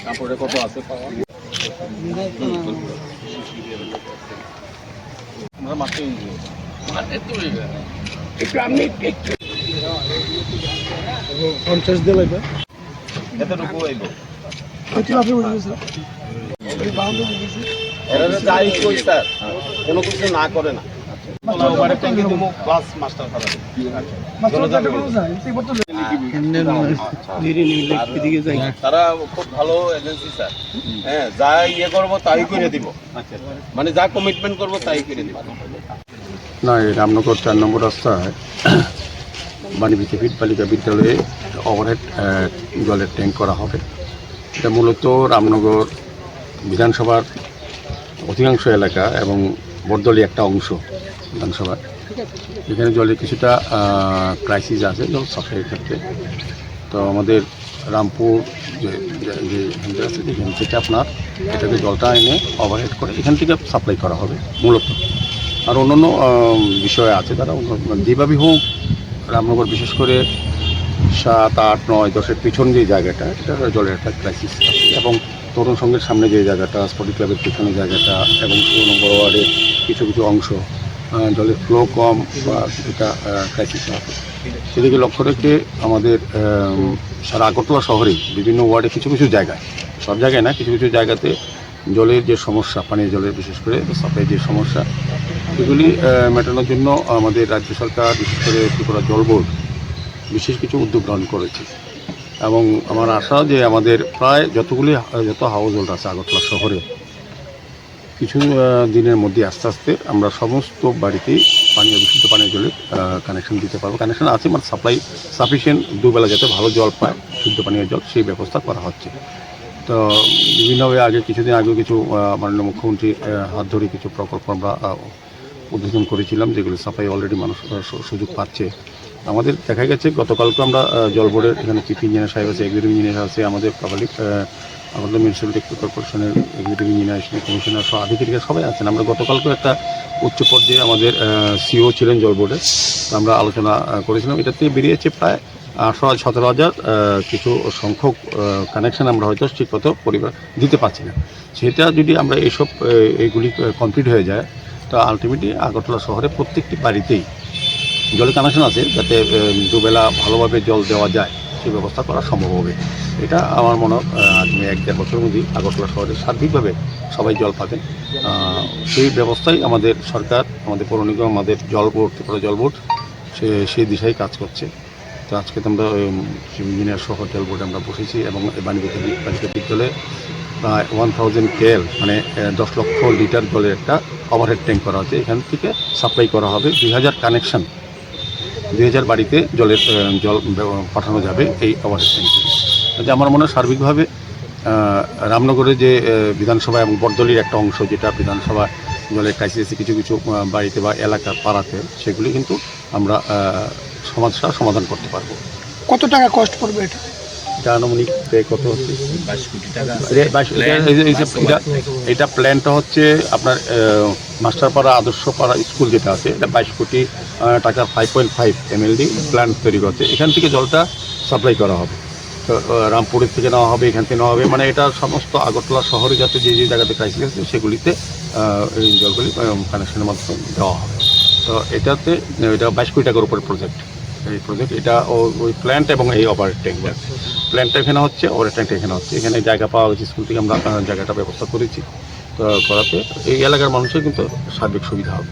কাপড়ে কত আছে পাওয়া আমরা মাত্র একটু আপনি একটু 50 দিলে এতটুকু হইব যাই কই স্যার কোনো কিছু না করে না তারা খুব ভালো এজেন্সি স্যার। হ্যাঁ, যা ইয়ে করবো তাই করে দিব, মানে যা কমিটমেন্ট করবো তাই করে দিব। না, এই রামনগর 4 নম্বর রাস্তায় বাণীবিদ্যাপীঠ বালিকা বিদ্যালয়ে ওভারহেড জলের ট্যাঙ্ক করা হবে। এটা মূলত রামনগর বিধানসভার অধিকাংশ এলাকা এবং বরদলি একটা অংশ বিধানসভার, এখানে জলের কিছুটা ক্রাইসিস আছে জল সাপ্লাইয়ের ক্ষেত্রে। তো আমাদের রামপুর যে আছে এখান থেকে আপনার এটাকে জলটা এনে ওভারহেড করে এখান থেকে সাপ্লাই করা হবে মূলত। আর অন্যান্য বিষয় আছে, তারা যেভাবেই হোক রামনগর বিশেষ করে 7, 8, 9, 10-এর পিছন যে জায়গাটা, এটা জলের একটা ক্রাইসিস আছে। এবং তরুণ সংঘের সামনে যে জায়গাটা, স্পোর্টি ক্লাবের পিছনে জায়গাটা এবং 16 নম্বর ওয়ার্ডের কিছু কিছু অংশ জলের ফ্লো কম বা কিছুটা ক্রাইসিস আছে। সেদিকে লক্ষ্য রেখে আমাদের সারা আগরতলা শহরে বিভিন্ন ওয়ার্ডে কিছু কিছু জায়গায়, সব জায়গায় না, কিছু কিছু জায়গাতে জলের যে সমস্যা, পানীয় জলের বিশেষ করে সাপ্লাই যে সমস্যা, এগুলি মেটানোর জন্য আমাদের রাজ্য সরকার বিশেষ করে ত্রিপুরা জল বোর্ড বিশেষ কিছু উদ্যোগ গ্রহণ করেছে। এবং আমার আশা যে আমাদের প্রায় যত হাউস হোল্ড আছে আগরতলা শহরে কিছু দিনের মধ্যে আস্তে আস্তে আমরা সমস্ত বাড়িতেই বিশুদ্ধ পানীয় জলের কানেকশন দিতে পারবো। কানেকশন আছে, মানে সাপ্লাই সাফিসিয়েন্ট, দুবেলা যাতে ভালো জল পায়, শুদ্ধ পানীয় জল, সেই ব্যবস্থা করা হচ্ছে। তো বিভিন্নভাবে কিছুদিন আগেও কিছু মাননীয় মুখ্যমন্ত্রীর হাত ধরে কিছু প্রকল্প আমরা উদ্বোধন করেছিলাম, যেগুলো সাপ্লাই অলরেডি মানুষ সুযোগ পাচ্ছে। আমাদের দেখা গেছে গতকালকে আমরা জল বোর্ডের এখানে চিফ ইঞ্জিনিয়ার সাহেব আছে, এক্সিকিউটিভ ইঞ্জিনিয়ার আছে, আমাদের পাবলিক আমাদের মিউনিসিপ্যালিটি কর্পোরেশনের এক্সিকিউটিভ ইঞ্জিনিয়ার, কমিশনার সহ আধিকারিকরা সবাই আছেন। আমরা গতকালকে একটা উচ্চ পর্যায়ে আমাদের সিও ছিলেন জল বোর্ডের, আমরা আলোচনা করেছিলাম। এটাতে বেরিয়েছে প্রায় 17,000 কিছু সংখ্যক কানেকশন আমরা হয়তো ঠিকমতো পরিবার দিতে পারছি না। সেটা যদি আমরা এইগুলি কমপ্লিট হয়ে যায়, তো আলটিমেটলি আগরতলা শহরে প্রত্যেকটি বাড়িতেই জলের কানেকশন আছে, যাতে দুবেলা ভালোভাবে জল দেওয়া যায় সেই ব্যবস্থা করা সম্ভব হবে। এটা আমার মনে হয় আগামী 1-1.5 বছরের মধ্যেই আগরতলা শহরে সার্বিকভাবে সবাই জল পাবেন। সেই ব্যবস্থাই আমাদের সরকার, আমাদের পৌর নিগম, আমাদের জল বোর্ড, ত্রিপুরা জল বোর্ড সেই দিশায় কাজ করছে। তো আজকে তো আমরা ইঞ্জিনিয়ার সহ জল বোর্ডে আমরা বসেছি এবং বালিকা বিদ্যালয়ে প্রায় 1000 KL মানে 10 লক্ষ লিটার জলের একটা ওভারহেড ট্যাঙ্ক করা হচ্ছে। এখান থেকে সাপ্লাই করা হবে 2000 কানেকশন, 2000 বাড়িতে জল পাঠানো যাবে এই ওভারহেড ট্যাঙ্ক থেকে। আমার মনে হয় সার্বিকভাবে রামনগরের যে বিধানসভা এবং বরদলির একটা অংশ, যেটা বিধানসভা জলের ক্রাইসিস কিছু কিছু বাড়িতে বা এলাকা পাড়াতে, সেগুলি কিন্তু আমরা সমস্যার সমাধান করতে পারবো। কত টাকা কস্ট পড়বে এটা? এটা আনুমানিক কত হচ্ছে? 22 কোটি টাকা। এটা প্ল্যানটা হচ্ছে আপনার মাস্টারপাড়া আদর্শপাড়া স্কুল যেটা আছে, এটা 22 কোটি টাকার 5.5 MLD প্ল্যান তৈরি করছে। এখান থেকে জলটা সাপ্লাই করা হবে, তো রামপুরের থেকে নেওয়া হবে, এখান থেকে নেওয়া হবে, মানে এটা সমস্ত আগরতলা শহরে যাতে যে যে জায়গাতে ক্রাইসিস আছে সেগুলিতে এই জলগুলি কানেকশনের মাধ্যমে দেওয়া হবে। তো এটা 22 কোটি টাকার উপরে প্রজেক্ট। এই প্রজেক্ট এটা ওই প্ল্যান্ট এবং এই ওভারহেড ট্যাঙ্ক, প্ল্যান্টটা এখানে হচ্ছে, ওভারহেড ট্যাঙ্কটা এখানে হচ্ছে। এখানে জায়গা পাওয়া গেছে, স্কুল থেকে আমরা জায়গাটা ব্যবস্থা করেছি। তো করাতে এই এলাকার মানুষের কিন্তু সার্বিক সুবিধা হবে।